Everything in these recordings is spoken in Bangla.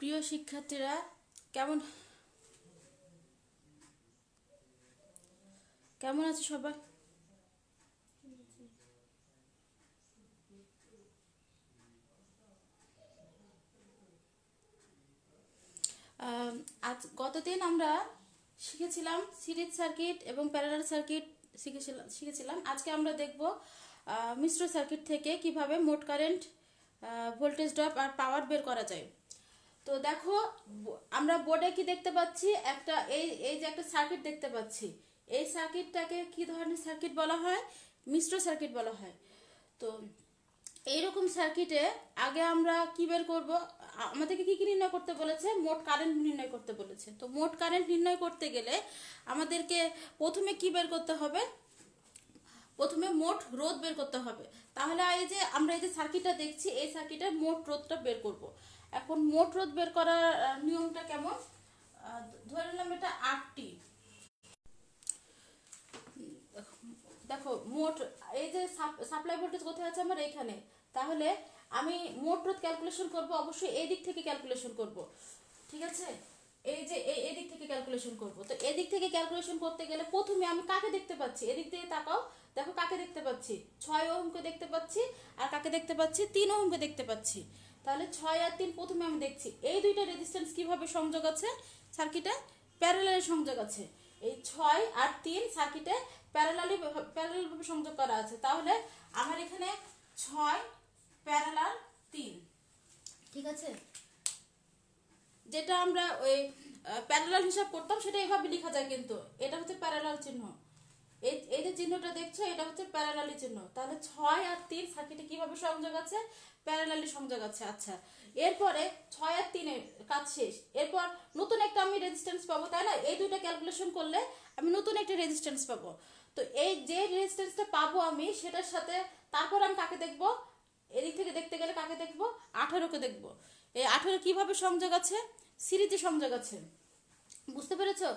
প্রিয় শিক্ষার্থীরা, কেমন কেমন আছে সবাই? আজ গতদিন আমরা শিখেছিলাম সিরিজ সার্কিট এবং প্যারালাল সার্কিট শিখেছিলাম। আজকে আমরা দেখব মিশ্র সার্কিট থেকে কিভাবে মোট কারেন্ট, ভোল্টেজ ড্রপ আর পাওয়ার বের করা যায়। তো দেখো, আমরা বোর্ডে কি দেখতে পাচ্ছি, একটা এই এই যে একটা সার্কিট দেখতে পাচ্ছি। এই সার্কিটটাকে কি ধরনের সার্কিট বলা হয়? মিশ্র সার্কিট বলা হয়। তো এইরকম সার্কিটে আগে আমরা কি বের করব? আমাদেরকে কি কি নির্ণয় করতে বলেছে? মোট কারেন্ট নির্ণয় করতে বলেছে। তো মোট কারেন্ট নির্ণয় করতে গেলে আমাদেরকে প্রথমে কি বের করতে হবে? প্রথমে মোট রোধ বের করতে হবে। তাহলে এই যে আমরা এই যে সার্কিটটা দেখছি, এই সার্কিটের মোট রোধটা বের করব। এখন মোট রোধ বের করার নিয়মটা কেমন? ধরে নিলাম এটা 8টি। দেখো, মোট এই যে সাপ্লাই ভোল্টেজ কোথায় আছে আমার এইখানে। তাহলে আমি মোট রোধ ক্যালকুলেশন করব, অবশ্যই এই দিক থেকে ক্যালকুলেশন করব। ঠিক আছে, এই যে এই দিক থেকে ক্যালকুলেশন করব। তো এই দিক থেকে ক্যালকুলেশন করতে গেলে প্রথমে আমি কাকে দেখতে পাচ্ছি? এদিক থেকে তাকাও, দেখো কাকে দেখতে পাচ্ছি? 6 ওহমকে দেখতে পাচ্ছি। আর কাকে দেখতে পাচ্ছি? 3 ওহমকে দেখতে পাচ্ছি। তাহলে 6 আর 3 প্রথমে আমি দেখছি। এই দুইটা রেজিস্ট্যান্স কিভাবে সংযোগ আছে সার্কিটে? প্যারালালি সংযোগ আছে। এই 6 আর 3 সার্কিটে প্যারালালি ভাবে সংযোগ করা আছে। তাহলে আমার এখানে 6 প্যারালাল 3। ঠিক আছে, যেটা আমরা ওই প্যারালাল হিসাব করতাম সেটা এভাবে লেখা যায়, কিন্তু এটা হচ্ছে প্যারালাল চিহ্ন। এই যে চিহ্নটা দেখছো, এটা হচ্ছে প্যারালালি চিহ্ন। তাহলে 6 আর 3 সার্কিটে কিভাবে সংযোগ আছে? প্যারালালি সংযোগ আছে। আচ্ছা, এরপরে 6 আর 3 এর কাজ শেষ। এরপর নতুন একটা আমি রেজিস্ট্যান্স পাবো, তাই না? এই দুইটা ক্যালকুলেশন করলে আমি নতুন একটা রেজিস্ট্যান্স পাবো। তো এই যে রেজিস্ট্যান্সটা পাবো আমি, সেটার সাথে তারপর আমি কাকে দেখবো? এদিক থেকে দেখতে গেলে কাকে দেখবো? 18কে দেখবো। এই 18 কিভাবে সংযোগ আছে? সিরিজে সংযোগ আছে। বুঝতে পেরেছো?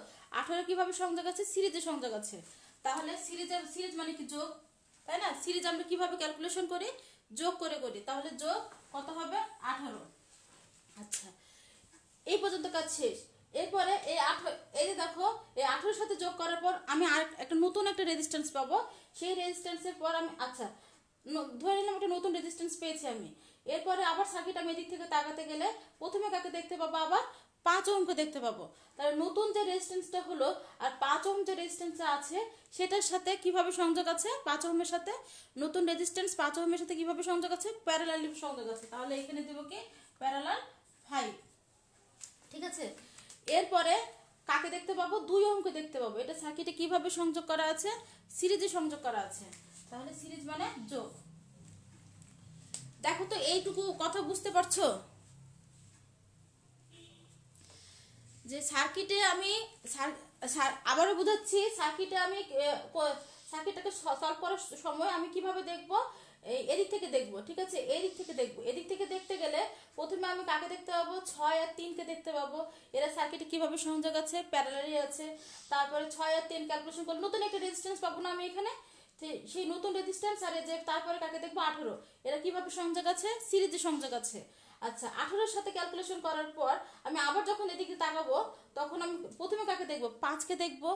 18 কিভাবে সংযোগ আছে? সিরিজে সংযোগ আছে। তাহলে সিরিজ মানে কি? যোগ, তাই না? সিরিজ আমরা কিভাবে ক্যালকুলেশন করি? যোগ করে করি। তাহলে যোগ কত হবে? 18। আচ্ছা, এই পর্যন্ত কাজ শেষ। এরপরে এই যে দেখো, এই 18 সাথে যোগ করার পর আমি আর একটা নতুন একটা রেজিস্ট্যান্স পাবো। সেই রেজিস্ট্যান্সের পর আমি ধরে নিলাম একটা নতুন রেজিস্ট্যান্স পেয়েছি আমি। এরপরে আবার সার্কিট আমি এদিক থেকে তাকাতে গেলে প্রথমে কাকে দেখতে পাবো? আবার 5 ওহমকে দেখতে পাবো। তাহলে নতুন যে রেজিস্ট্যান্সটা হলো আর 5 ওহম যে রেজিস্ট্যান্সটা আছে সেটার সাথে কিভাবে সংযোগ আছে? 5 ওহমের সাথে নতুন রেজিস্ট্যান্স 5 ওহমের সাথে কিভাবে সংযোগ আছে? প্যারালালি সংযোগ আছে। তাহলে এখানে দেব কি? প্যারালাল 5। ঠিক আছে, এরপরে কাকে দেখতে পাবো? 2 ওহমকে দেখতে পাবো। এটা সার্কিটে কিভাবে সংযোগ করা আছে? সিরিজে সংযোগ করা আছে। তাহলে সিরিজ মানে যোগ। দেখো তো, এইটুকু কথা বুঝতে পারছো যে সার্কিটে আমি আবারও বুঝাচ্ছি, সার্কিটে আমি সার্কিটটাকে সলভ করার সময় আমি কিভাবে দেখব? এদিক থেকে দেখব। ঠিক আছে, এদিক থেকে দেখব। এদিক থেকে দেখতে গেলে প্রথমে আমি কাকে দেখতে পাবো? 6 আর 3কে দেখতে পাবো। এরা সার্কিটে কিভাবে সংযোগ আছে? প্যারালালি আছে। তারপরে 6 আর 3 ক্যালকুলেশন করলে নতুন একটা রেজিস্ট্যান্স পাবো না আমি এখানে? সেই নতুন রেজিস্ট্যান্স আর এই যে তারপরে কাকে দেখবো? 18। এরা কিভাবে সংযোগ আছে? সিরিজে সংযোগ আছে। আচ্ছা, 18-র সাথে ক্যালকুলেশন করার পর আমি আবার যখন এদিকে তাকাবো তখন আমি প্রথমে কাকে দেখবো? 5কে দেখবো।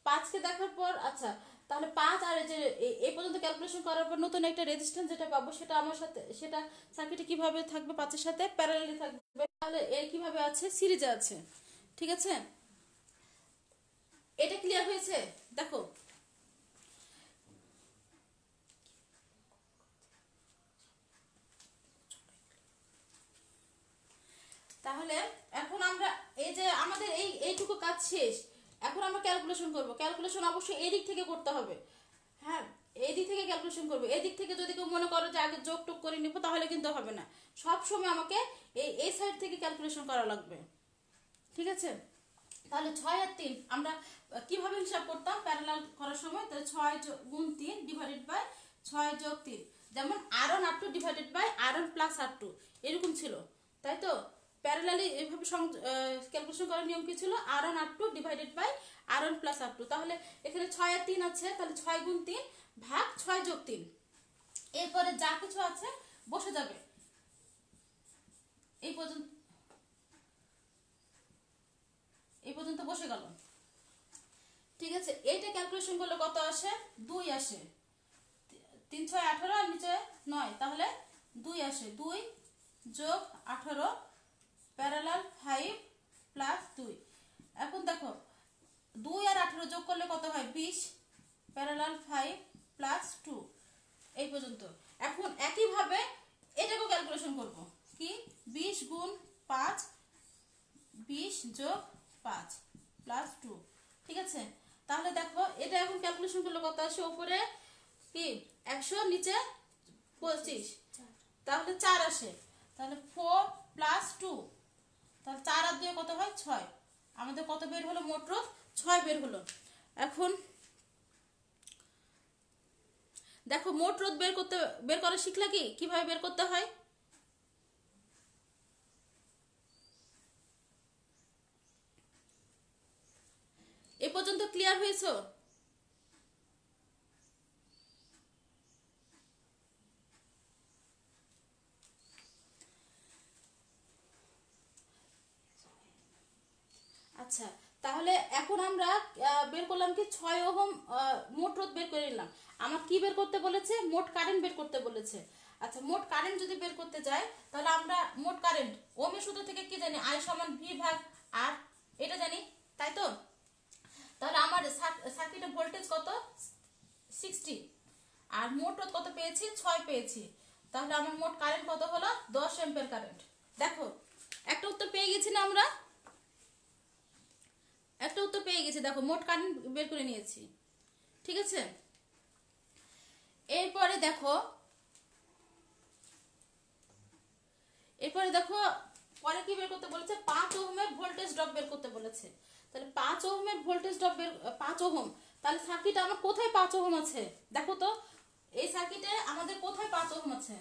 5কে দেখার পর আচ্ছা, তাহলে 5 আর যে এই পর্যন্ত ক্যালকুলেশন করার পর নতুন একটা রেজিস্ট্যান্স যেটা পাবো সেটা আমার সাথে, সেটা সার্কিটে কিভাবে থাকবে? 5-এর সাথে প্যারালালি থাকবে। তাহলে এর কিভাবে আছে? সিরিজে আছে। ঠিক আছে, এটা ক্লিয়ার হয়েছে? দেখো, তাহলে এখন আমরা এই যে আমাদের এইটুকু কাজ শেষ। এখন আমরা ক্যালকুলেশন করব। ক্যালকুলেশন অবশ্যই এই দিক থেকে করতে হবে। হ্যাঁ, এই দিক থেকে ক্যালকুলেশন করব। এই দিক থেকে যদি কেউ মনে করো যে আগে যোগ টোগ করে নিব, তাহলে কিন্তু হবে না। সব সময় আমাকে এই সাইড থেকে ক্যালকুলেশন করা লাগবে। ঠিক আছে, তাহলে 6 আর 3 আমরা কিভাবে হিসাব করতাম প্যারালাল করার সময়? তাহলে 6 গুণ 3 ডিভাইডেড বাই 6 যোগ 3, যেমন R1 R2 divided by R1 plus R2 এরকম ছিল, তাই তো? প্যারালালি এভাবে ক্যালকুলেশন করার নিয়ম কি ছিল? R1 R2 divided by R1 plus R2। তাহলে এখানে 6 আর 3 আছে, তাহলে 6 গুণ 3 ভাগ 6 যোগ 3। এরপরে যা কিছু আছে বসে যাবে। এই পর্যন্ত বসে গেল। ঠিক আছে, এইটা ক্যালকুলেশন করলে কত আসে? 2 আসে। 3 6 18 আর নিচে 9, তাহলে 2 আসে। 2 যোগ 18 প্যারালাল 5 প্লাস 2। এখন দেখো 2 আর 18 যোগ করলে কত হয়? 20 প্যারালাল 5 প্লাস 2, এই পর্যন্ত। এখন একইভাবে এটাকেও ক্যালকুলেশন করব। কি? 20 গুণ 5, 20 যোগ 5 প্লাস 2। ঠিক আছে, তাহলে দেখো এটা এখন ক্যালকুলেশন করলে কত আসে? উপরে কি 100, নিচে 25, তাহলে 4 আসে। তাহলে 4 প্লাস 2, তাহলে 4 আর 2 কত হয়? 6। আমাদের কত বের হলো? মোট রোধ 6 বের হলো। এখন দেখো মোট রোধ বের করা শিখলা কি কিভাবে বের করতে হয়? এ পর্যন্ত ক্লিয়ার হয়েছে? আচ্ছা, তাহলে এখন আমরা বের করলাম কি 6 ওহম মোট রোধ বের করে নিলাম। আমার কি বের করতে বলেছে? মোট কারেন্ট বের করতে বলেছে। আচ্ছা, মোট কারেন্ট যদি বের করতে যাই তাহলে আমরা মোট কারেন্ট ওহমের সূত্র থেকে কি জানি? I সমান V ভাগ R, এটা জানি, তাই তো? তাহলে আমার সার্কিটের ভোল্টেজ কত? 60, আর মোট রোধ কত পেয়েছি? 6 পেয়েছি। তাহলে আমার মোট কারেন্ট কত হলো? 10 অ্যাম্পিয়ার কারেন্ট। দেখো একটা উত্তর পেয়ে গেছি না আমরা? একটা উত্তর পেয়ে গেছি। দেখো মোট কারেন্ট বের করে নিয়েছি। ঠিক আছে, এরপরে দেখো পরে কি বের করতে বলেছে? 5 ওহমের ভোল্টেজ ড্রপ বের করতে বলেছে। তাহলে 5 ওহমের ভোল্টেজ ড্রপ 5 ওহম। তাহলে সার্কিটে আমার কোথায় 5 ওহম আছে? দেখো তো এই সার্কিটে আমাদের কোথায় 5 ওহম আছে?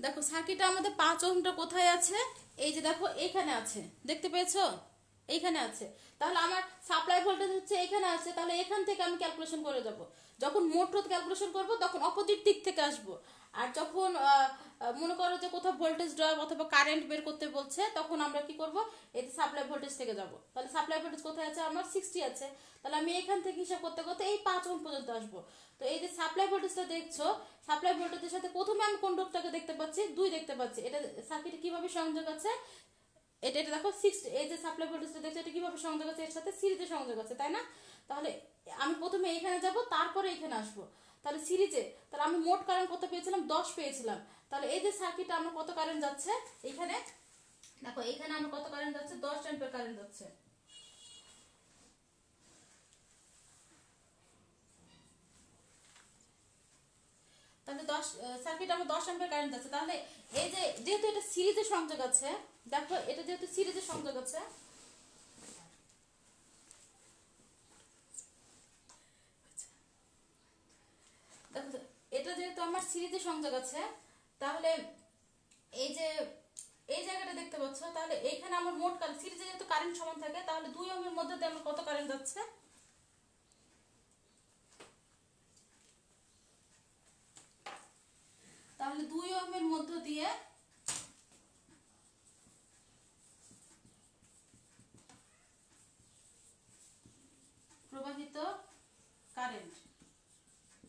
দেখো সার্কিটে আমাদের 5 ওহমটা কোথায় আছে? এই যে দেখো এইখানে আছে, দেখতে পেয়েছো? এইখানে আছে। তাহলে আমার সাপ্লাই ভোল্টেজ হচ্ছে এখানে আছে, তাহলে এখান থেকে আমি ক্যালকুলেশন করে যাব। যখন মোট রোধ ক্যালকুলেশন করব তখন অপোজিট দিক থেকে আসব। আর যখন মনে করো যে কোথাও ভোল্টেজ ড্রপ অথবা কারেন্ট বের করতে বলছে, তখন আমরা কি করব? এই সাপ্লাই ভোল্টেজ থেকে যাব। তাহলে সাপ্লাই ভোল্টেজ কোথায় আছে? আমার 60 আছে। তাহলে আমি এখান থেকে হিসাব করতে করতে এই 5 ওহম পর্যন্ত আসব। তো এই যে সাপ্লাই ভোল্টেজটা দেখছো, সাপ্লাই ভোল্টেজের সাথে প্রথমে আমি কোন রোধটাকে দেখতে পাচ্ছি? 2 দেখতে পাচ্ছি। এটা সার্কিটে কিভাবে সংযোগ আছে? এটা দেখো 60, এই যে সাপ্লাই ভোল্টেজটা দেখছো এটা কিভাবে সংযোগ আছে? এর সাথে সিরিজে সংযোগ আছে, তাই না? তাহলে আমি প্রথমে এইখানে যাব, তারপরে এখানে আসব। তাহলে সিরিজে, তাহলে আমি মোট কারেন্ট কত পেয়েছিলাম? 10 পেয়েছিলাম। তাহলে এই যে সার্কিটে আমার কত কারেন্ট যাচ্ছে? এইখানে দেখো, এইখানে আমার কত কারেন্ট যাচ্ছে? 10 অ্যাম্পিয়ার কারেন্ট যাচ্ছে। তাহলে 10 সার্কিট আমার 10 অ্যাম্পিয়ার কারেন্ট যাচ্ছে। তাহলে এই যে যেহেতু এটা সিরিজে সংযোগ আছে, দেখো এটা যেহেতু সিরিজে সংযোগ আছে, দেখো এটা যেহেতু আমার সিরিজে সংযোগ আছে, তাহলে এই যে এই জায়গাটা দেখতে পাচ্ছ, তাহলে এইখানে আমার মোট কারেন্ট, সিরিজে যেহেতু কারেন্ট সমান থাকে, তাহলে 2 ওহমের মধ্যে দিয়ে আমার কত কারেন্ট যাচ্ছে? তাহলে 2 ওহমের মধ্য দিয়ে প্রবাহিত কারেন্ট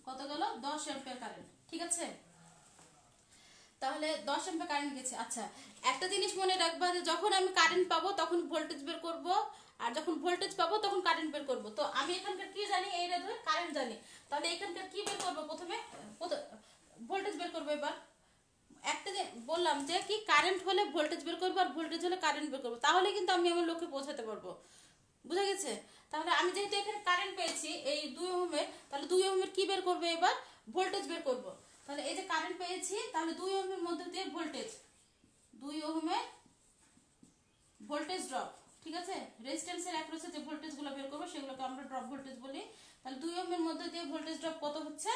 কত গেল? 10 অ্যাম্পিয়ার কারেন্ট। ঠিক আছে, তাহলে 10 অ্যাম্পিয়ার কারেন্ট গেছে। আচ্ছা, একটা জিনিস মনে রাখবা যে যখন আমি কারেন্ট পাবো তখন ভোল্টেজ বের করব, আর যখন ভোল্টেজ পাবো তখন কারেন্ট বের করব। তো আমি এখানকার কি জানি? এই রেধে কারেন্ট জানি। তাহলে এখানকার কি বের করব? প্রথমে ভোল্টেজ বের করব। এবার একটা যে বললাম যে কি কারেন্ট হলে ভোল্টেজ বের করবো, আর ভোল্টেজ হলে কারেন্ট বের করবো, তাহলে কিন্তু আমি আমার লক্ষ্যে পৌঁছাতে পারবো। বুঝা গেছে? তাহলে আমি যেহেতু এখানে কারেন্ট পেয়েছি এই 2 ওহমের, তাহলে 2 ওহমের কি বের করবে? এবার ভোল্টেজ বের করব। তাহলে এই যে কারেন্ট পেয়েছি, তাহলে 2 ওহমের মধ্যে দিয়ে ভোল্টেজ, 2 ওহমের ভোল্টেজ ড্রপ। ঠিক আছে, রেজিস্ট্যান্সের অ্যাক্রসে যে ভোল্টেজগুলো বের করবো সেগুলোকে আমরা ড্রপ ভোল্টেজ বলি। তাহলে 2 ওহমের মধ্যে দিয়ে ভোল্টেজ ড্রপ কত হচ্ছে?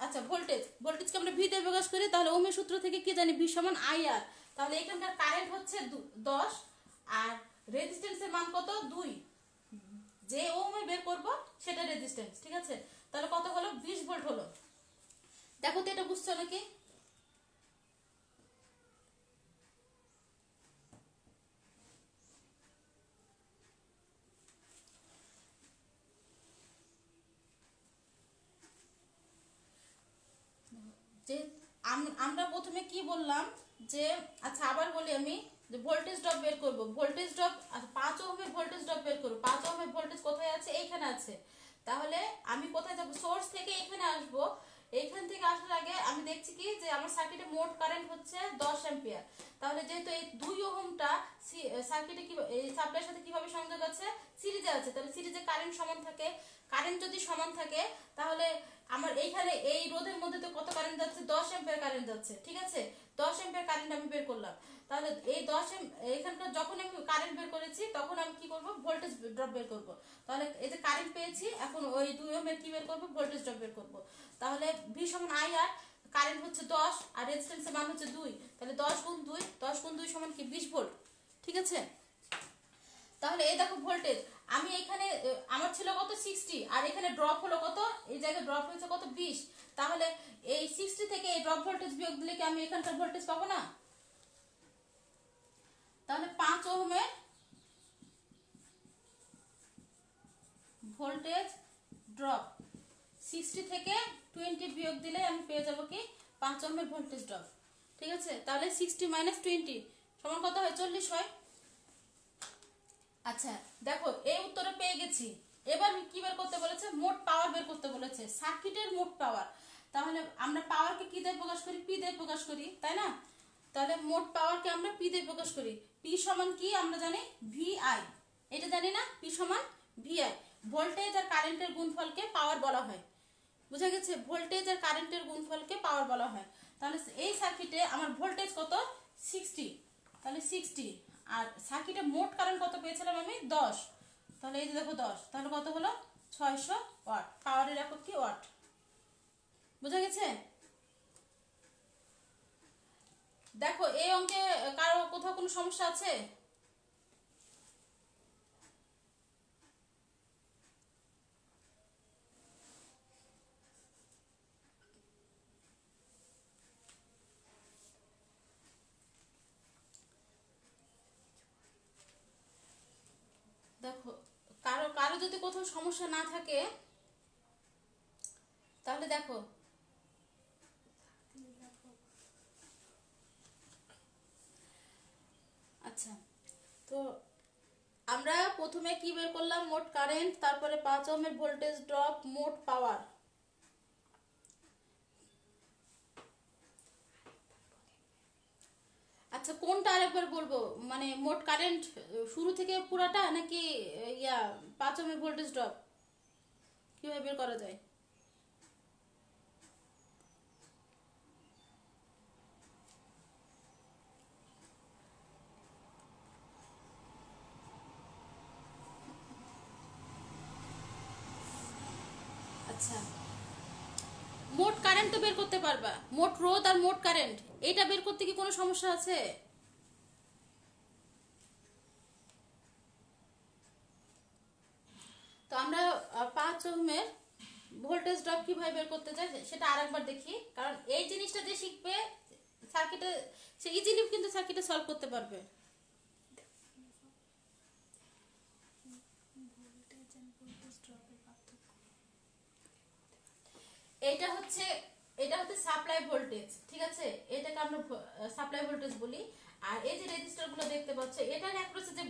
আচ্ছা, ভোল্টেজকে আমরা ভি দিয়ে প্রকাশ করি। তাহলে ওহমের সূত্র থেকে কি জানি? ভি সমান আই আর। তাহলে এখানকার কারেন্ট হচ্ছে 10, আর রেজিস্ট্যান্সের মান কত 2, যে ওহমে বের করব সেটা রেজিস্ট্যান্স, ঠিক আছে। তাহলে কত হলো 20 ভোল্ট হলো। দেখো তো এটা বুঝছো নাকি? যে আমরা প্রথমে কি বললাম যে, আচ্ছা আবার বলি আমি, যে ভোল্টেজ ড্রপ বের করব, ভোল্টেজ ড্রপ 5 ওহমের ভোল্টেজ ড্রপ বের করব। 5 ওহমের ভোল্টেজ কোথায় আছে? এইখানে আছে। তাহলে আমি কোথায় যাব? সোর্স থেকে এখানে আসব। এইখান থেকে আসার আগে আমি দেখছি কি যে আমার সার্কিটে মোট কারেন্ট হচ্ছে 10 অ্যাম্পিয়ার। তাহলে যেহেতু এই 2 ওহমটা সার্কিটে কি এই সাপ্লাইয়ের সাথে কিভাবে সংযোগ আছে? সিরিজে আছে। তাহলে সিরিজে কারেন্ট সমান থাকে। কারেন্ট যদি সমান থাকে তাহলে আমার এইখানে এই রোধের মধ্যে তো কত কারেন্ট যাচ্ছে? 10 অ্যাম্পিয়ার কারেন্ট যাচ্ছে, ঠিক আছে। 10 অ্যাম্পিয়ার কারেন্ট আমি বের করলাম। তাহলে এই 10 এখানকার যখন আমি কারেন্ট বের করেছি তখন আমি কি করব? ভোল্টেজ ড্রপ বের করব। তাহলে এই যে কারেন্ট পেয়েছি, এখন ওই 2 ওহমের কি বের করব? ভোল্টেজ ড্রপ বের করব। তাহলে ভি সমান আই আর, কারেন্ট হচ্ছে 10 আর রেজিস্ট্যান্সের মান হচ্ছে 2, তাহলে 10 গুণ 2, 10 গুণ 2 সমান কি 20 ভোল্ট, ঠিক আছে। তাহলে এই দেখো ভোল্টেজ, আমি এখানে আমার ছিল কত 60 আর এখানে ড্রপ হলো কত? এই জায়গায় ড্রপ হয়েছে কত 20। তাহলে এই 60 থেকে এই ড্রপ ভোল্টেজ বিয়োগ দিলে কি আমি এখানকার ভোল্টেজ পাবো না? তাহলে 5 ওহমের ভোল্টেজ ড্রপ 60 থেকে 20 বিয়োগ দিলে আমি পেয়ে যাব কি 5 ওহমের ভোল্টেজ ড্রপ, ঠিক আছে। তাহলে 60 মাইনাস 20 সমান কত হয়? 40 হয়। আচ্ছা দেখো এই উত্তরে পেয়ে গেছি। এবার কি বের করতে বলেছে? মোট পাওয়ার বের করতে বলেছে, সার্কিটের মোট পাওয়ার। তাহলে আমরা পাওয়ারকে কি দিয়ে প্রকাশ করি? পি দিয়ে প্রকাশ করি, তাই না? তাহলে মোট পাওয়ারকে আমরা পি দিয়ে প্রকাশ করি। পি সমান কি আমরা জানি? V I. এটা জানি না? পি সমান ভি আই। ভোল্টেজ আর কারেন্টের গুণফলকে পাওয়ার বলা হয়, বুঝা গেছে? ভোল্টেজ আর কারেন্টের গুণফলকে পাওয়ার বলা হয়। তাহলে এই সার্কিটে আমার ভোল্টেজ কত? 60। তাহলে 60 আর সার্কিটে মোট কারেন্ট কত পেয়েছিলাম আমি? 10। তাহলে এই যে দেখো 10, তাহলে কত হলো? 600 ওয়াট। পাওয়ারের একক কি? ওয়াট। বুঝা গেছে? দেখো এই অঙ্কে কারো কোথাও কোনো সমস্যা আছে? দেখো কারো কারো যদি কোথাও সমস্যা না থাকে তাহলে দেখো, আচ্ছা তো আমরা প্রথমে কি বের করলাম? মোট কারেন্ট, তারপরে 5 ওহমের ভোল্টেজ ড্রপ, মোট পাওয়ার। আচ্ছা কোনটা আরেকবার বলবো? মানে মোট কারেন্ট শুরু থেকে পুরাটা নাকি ইয়া 5 ওহমের ভোল্টেজ ড্রপ কিভাবে বের করা যায়? আচ্ছা মোট কারেন্ট তো বের করতে পারবা, মোট রোধ আর মোট কারেন্ট এটা বের করতে কি কোনো সমস্যা আছে? তো আমরা 5 ওহমের ভোল্টেজ ড্রপ কিভাবে বের করতে চাই সেটা আরেকবার দেখি, কারণ এই জিনিসটা যে শিখবে সার্কিটে সে ইজিলি কিন্তু সার্কিটে সলভ করতে পারবে। এটা হচ্ছে সাপ্লাই ভোল্টেজ, ঠিক আছে। এটাকে আমরা সাপ্লাই ভোল্টেজ বলি। আর এই যে রেজিস্টার গুলো দেখতে পাচ্ছ, এটার অ্যাক্রসে যে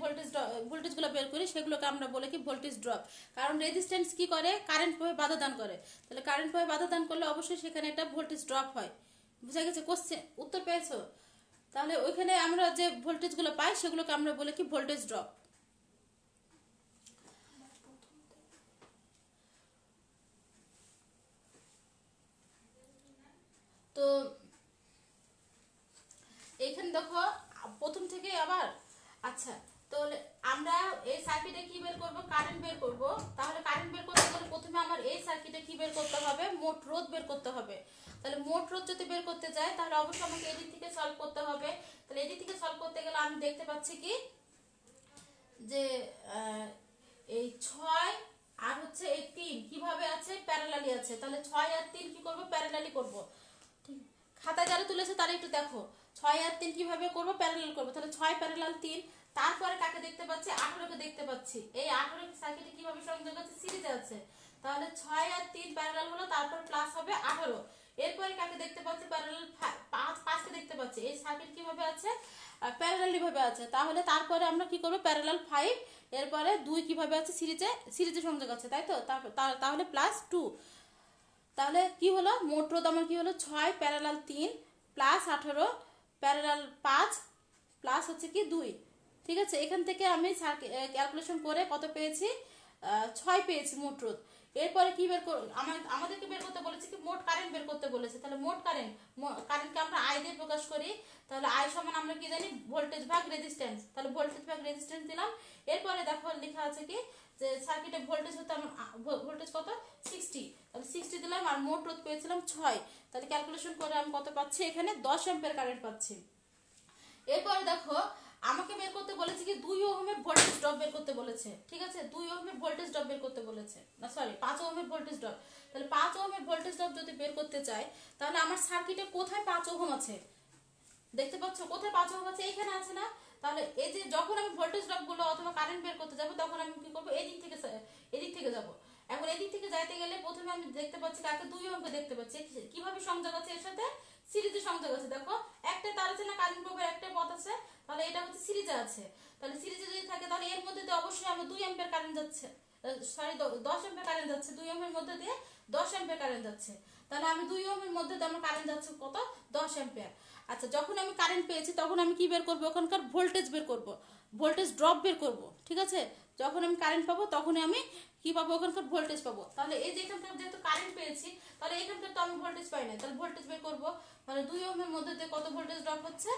ভোল্টেজ গুলো বের করি সেগুলোকে আমরা বলি কি ভোল্টেজ ড্রপ। কারণ রেজিস্ট্যান্স কি করে? কারেন্ট প্রবাহে বাধা দান করে। তাহলে কারেন্ট প্রবাহে বাধা দান করলে অবশ্যই সেখানে একটা ভোল্টেজ ড্রপ হয়। বুঝা গেছে? কোশ্চেন উত্তর পেয়েছো? তাহলে ওইখানে আমরা যে ভোল্টেজ গুলো পাই সেগুলোকে আমরা বলি কি ভোল্টেজ ড্রপ। তো এইখানে দেখো প্রথম থেকে আবার, আচ্ছা তাহলে আমরা এই সার্কিটে কি বের করব? কারেন্ট বের করব। তাহলে কারেন্ট বের করতে গেলে প্রথমে আমার এই সার্কিটে কি বের করতে হবে? মোট রোধ বের করতে হবে। তাহলে মোট রোধ যদি বের করতে যাই তাহলে অবশ্যই আমাকে এদিক থেকে সলভ করতে হবে। তাহলে এদিক থেকে সলভ করতে গেলে আমি দেখতে পাচ্ছি কি যে এই 6 আর হচ্ছে এই 3 কিভাবে আছে, প্যারালালি আছে। তাহলে 6 আর 3 কি করব, প্যারালালি করব। ঠিক, খাতা যারা তুলেছে তারা একটু দেখো 6 আর 3 কিভাবে করব, প্যারালাল করব। তাহলে 6 প্যারালাল 3, তারপরে কাকে দেখতে পাচ্ছি, 18 কে দেখতে পাচ্ছি। এই 18 সার্কিটে কিভাবে সংযোগ আছে, সিরিজে আছে। তাহলে 6 আর 3 প্যারালাল হলো, তারপর প্লাস হবে 18। এরপরে কাকে দেখতে পাচ্ছি, প্যারালাল 5 কে দেখতে পাচ্ছি। এই সার্কিট কিভাবে আছে, প্যারালালি ভাবে আছে। তাহলে তারপরে আমরা কি করব, প্যারালাল 5, এরপরে 2 কিভাবে আছে, সিরিজে সংযোগ আছে, তাই তো। তাহলে +2। তাহলে কি হলো, মোট রোধ আমার কি হলো, 6 প্যারালাল 3 প্লাস 18 প্যারালাল 5 প্লাস হচ্ছে কি 2। ঠিক আছে, এখান থেকে আমি ক্যালকুলেশন করে কত পেয়েছি, 6 পেয়েছি মোট রোধ। এরপরে কি আমাদেরকে বের করতে বলেছে কি, মোট কারেন্ট বের করতে বলেছে। তাহলে মোট কারেন্টকে আমরা আই দিয়ে প্রকাশ করি। তাহলে আই সমান আমরা কি জানি, ভোল্টেজ ভাগ রেজিস্ট্যান্স। তাহলে ভোল্টেজ ভাগ রেজিস্ট্যান্স দিলাম। এরপরে দেখো লেখা আছে কি, যে সার্কিটে ভোল্টেজ হতে আমার ভোল্টেজ কত, 60। তাহলে 60 দিলাম, আর মোট রোধ পেয়েছিলাম 6। তাহলে ক্যালকুলেশন করে আমি কত পাচ্ছি, এখানে 10 অ্যাম্পিয়ার কারেন্ট পাচ্ছি। এরপরে দেখো আমাকে বের করতে বলেছে কি, 2 ওহমের ভোল্টেজ ড্রপ বের করতে বলেছে। ঠিক আছে, 2 ওহমের ভোল্টেজ ড্রপ বের করতে বলেছে, না সরি 5 ওহমের ভোল্টেজ ড্রপ। তাহলে 5 ওহমের ভোল্টেজ ড্রপ যদি বের করতে চাই, তাহলে আমার সার্কিটে কোথায় 5 ওহম আছে, দেখতে পাচ্ছ কোথায় 5 ওহম আছে, এখানে আছে না। তাহলে এই যে যখন আমি ভোল্টেজ ড্রপ গুলো অথবা কারেন্ট বের করতে যাব, তখন আমি কি করব, এদিক থেকে যাব। এখন এদিক থেকে যাইতে গেলে প্রথমে আমি দেখতে পাচ্ছি কাকে, 2 ওহমকে দেখতে পাচ্ছি। কিভাবে সংযোগ আছে এর সাথে, সিরিজে সংযোগ আছে। দেখো একটা তার আছে না, কারেন্ট প্রবাহের একটা পথ আছে। তাহলে এটা হচ্ছে সিরিজে আছে। তাহলে সিরিজে যদি থাকে, তাহলে এর মধ্যে দিয়ে অবশ্যই আমার 2 অ্যাম্পিয়ার কারেন্ট যাচ্ছে, সরি 10 অ্যাম্পিয়ার কারেন্ট যাচ্ছে। 2 ওহমের মধ্যে দিয়ে 10 অ্যাম্পিয়ার কারেন্ট যাচ্ছে। তাহলে আমি 2 ওহমের মধ্যে দিয়ে আমার কারেন্ট যাচ্ছে কত, 10 অ্যাম্পিয়ার। আচ্ছা, যখন আমি কারেন্ট পেয়েছি তখন আমি কি বের করব, ওখানকার ভোল্টেজ বের করব, ভোল্টেজ ড্রপ বের করব। ঠিক আছে, যখন আমি কারেন্ট পাবো তখনই আমি কি পাবো, ওখানকার ভোল্টেজ পাবো। তাহলে এই যে এখানকার যেহেতু কারেন্ট পেয়েছি, তাহলে এখানকার তো আমি ভোল্টেজ পাই না, তাহলে ভোল্টেজ বের করব। তাহলে 2 ওহমের মধ্যে দিয়ে কত ভোল্টেজ ড্রপ হচ্ছে,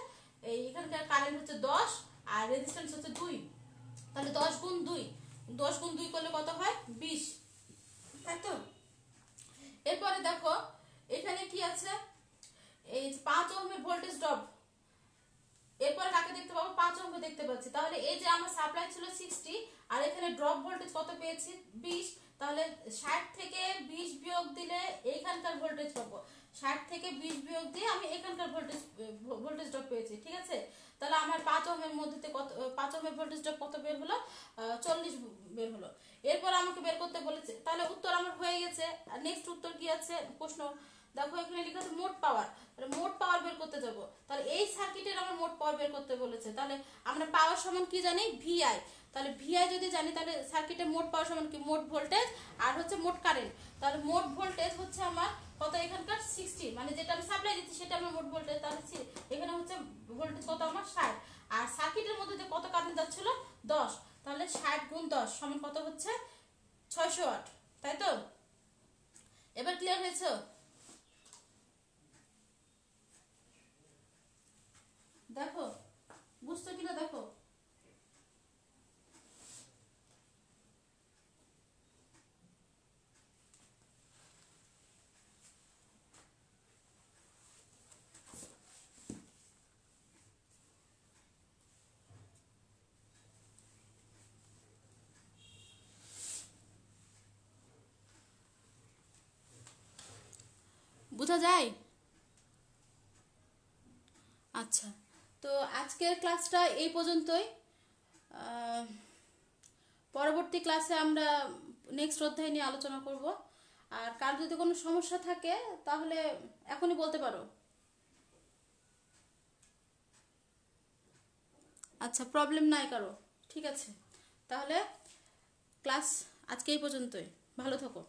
এই এখানকার কারেন্ট হচ্ছে 10 আর রেজিস্ট্যান্স হচ্ছে 2। তাহলে 10 গুণ 2, 10 গুণ 2 করলে কত হয়, 20, তাই তো। এরপরে দেখো এখানে কি আছে, এই 5 ওহমের ভোল্টেজ ড্রপ। এরপর কাকে দেখতে পাবো, 5 ওহমকে দেখতে পাচ্ছি। তাহলে এই যে আমার সাপ্লাই ছিল 60, আর এখানে ড্রপ ভোল্টেজ কত পেয়েছি, 20। তাহলে 60 থেকে 20 বিয়োগ দিলে এইখানকার ভোল্টেজ পাবো। 60 থেকে 20 বিয়োগ দিয়ে আমি এখানকার ভোল্টেজ ড্রপ পেয়েছি। ঠিক আছে, তাহলে আমার 5 ওহমের মধ্যে কত, 5 ওহমের ভোল্টেজ ড্রপ কত বের হলো, 40 বের হলো। এরপর আমাকে বের করতে বলেছে। তাহলে উত্তর আমার হয়ে গেছে। আর নেক্সট উত্তর কি আছে প্রশ্ন, দেখো এখানে লেখা আছে মোট পাওয়ার। তাহলে মোট পাওয়ার বের করতে যাব। তাহলে এই সার্কিটের আমার মোট পাওয়ার বের করতে বলেছে। তাহলে আমরা পাওয়ার সমান কি জানি, ভিআই। তাহলে ভিআই যদি জানি, তাহলে সার্কিটের মোট পাওয়ার সমান কি, মোট ভোল্টেজ আর হচ্ছে মোট কারেন্ট। তাহলে মোট ভোল্টেজ হচ্ছে আমার কত, এখানকার 60, মানে যেটা আমি সাপ্লাই দিচ্ছি সেটা আমার মোট ভোল্টেজ। তাহলে এখানে হচ্ছে ভোল্টেজ কত আমার 60, আর সার্কিটের মধ্যে যে কত কারেন্ট যাচ্ছিল 10। তাহলে 60 গুণ 10 সমান কত হচ্ছে, 600 ওয়াট, তাই তো। এবার ক্লিয়ার হয়েছে, দেখো বুঝছো কিনা দেখো। বোঝা যায়। আচ্ছা, তো আজকের ক্লাসটা এই পর্যন্তই। আহ, পরবর্তী ক্লাসে আমরা নেক্সট অধ্যায় নিয়ে আলোচনা করব। আর কার যদি কোনো সমস্যা থাকে তাহলে এখনই বলতে পারো। আচ্ছা, প্রবলেম নাই কারো, ঠিক আছে। তাহলে ক্লাস আজকে এই পর্যন্তই, ভালো থাকো।